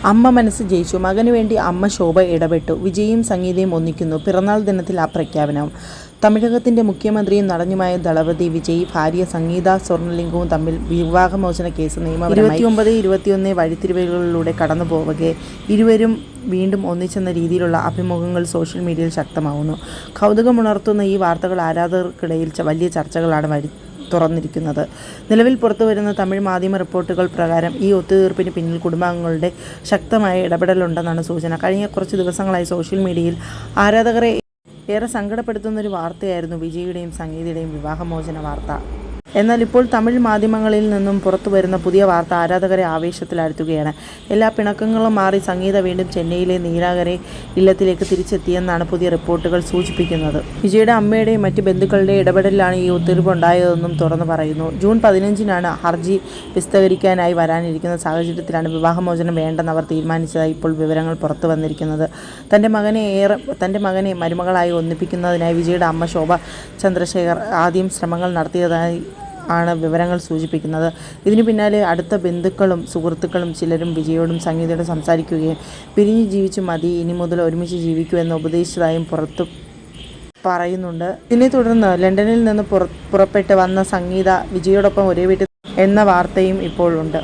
അമ്മ മനസ്സ് ജയിച്ചു. മകന് വേണ്ടി അമ്മ ശോഭ ഇടപെട്ടു. വിജയും സംഗീതയും ഒന്നിക്കുന്നു. പിറന്നാൾ ദിനത്തിൽ ആ പ്രഖ്യാപനം. തമിഴകത്തിന്റെ മുഖ്യമന്ത്രിയും നടനുമായ ദളപതി വിജയ് ഭാര്യ സംഗീത സ്വർണലിംഗവും തമ്മിൽ വിവാഹമോചന കേസ് നിയമപരമായി 29-21 വഴിത്തിരിവുകളിലൂടെ കടന്നു പോവകെ ഇരുവരും വീണ്ടും ഒന്നിച്ചെന്ന രീതിയിലുള്ള അഭിമുഖങ്ങൾ സോഷ്യൽ മീഡിയയിൽ ശക്തമാവുന്നു. കൗതുകമുണർത്തുന്ന ഈ വാർത്തകൾ ആരാധകർക്കിടയിൽ വലിയ ചർച്ചകളാണ് തുറന്നിരിക്കുന്നത്. നിലവിൽ പുറത്തുവരുന്ന തമിഴ് മാധ്യമ റിപ്പോർട്ടുകൾ പ്രകാരം ഈ ഒത്തുതീർപ്പിന് പിന്നിൽ കുടുംബാംഗങ്ങളുടെ ശക്തമായ ഇടപെടലുണ്ടെന്നാണ് സൂചന. കഴിഞ്ഞ കുറച്ച് ദിവസങ്ങളായി സോഷ്യൽ മീഡിയയിൽ ആരാധകരെ ഏറെ സങ്കടപ്പെടുത്തുന്നൊരു വാർത്തയായിരുന്നു വിജയുടെയും സംഗീതയുടെയും വിവാഹമോചന വാർത്ത. എന്നാൽ ഇപ്പോൾ തമിഴ് മാധ്യമങ്ങളിൽ നിന്നും പുറത്തു വരുന്ന പുതിയ വാർത്ത ആരാധകരെ ആവേശത്തിലാഴ്ത്തുകയാണ്. എല്ലാ പിണക്കങ്ങളും മാറി സംഗീത വീണ്ടും ചെന്നൈയിലെ നീലാകരെ ഇല്ലത്തിലേക്ക് തിരിച്ചെത്തിയെന്നാണ് പുതിയ റിപ്പോർട്ടുകൾ സൂചിപ്പിക്കുന്നത്. വിജയുടെ അമ്മയുടെയും മറ്റ് ബന്ധുക്കളുടെ ഇടപെടലിലാണ് ഈ ഒത്തുതീർപ്പ് ഉണ്ടായതെന്നും തുറന്നു പറയുന്നു. ജൂൺ 15-നാണ് ഹർജി വിസ്തരിക്കാനായി വരാനിരിക്കുന്ന സാഹചര്യത്തിലാണ് വിവാഹമോചനം വേണ്ടെന്ന് അവർ തീരുമാനിച്ചതായി ഇപ്പോൾ വിവരങ്ങൾ പുറത്തു വന്നിരിക്കുന്നത്. തൻ്റെ മകനെ മരുമകളായി ഒന്നിപ്പിക്കുന്നതിനായി വിജയുടെ അമ്മ ശോഭ ചന്ദ്രശേഖർ ആദ്യം ശ്രമങ്ങൾ നടത്തിയതായി ആണ് വിവരങ്ങൾ സൂചിപ്പിക്കുന്നത്. ഇതിനു പിന്നാലെ അടുത്ത ബന്ധുക്കളും സുഹൃത്തുക്കളും ചിലരും വിജയോടും സംഗീതയോടും സംസാരിക്കുകയും പിരിഞ്ഞു ജീവിച്ചു മതി, ഇനി മുതൽ ഒരുമിച്ച് ജീവിക്കൂ എന്ന് ഉപദേശിച്ചതായും പുറത്തു പറയുന്നുണ്ട്. ഇതിനെ തുടർന്ന് ലണ്ടനിൽ നിന്ന് പുറപ്പെട്ട് വന്ന സംഗീത വിജയോടൊപ്പം ഒരേ വീട്ടിൽ എന്ന വാർത്തയും ഇപ്പോൾ ഉണ്ട്.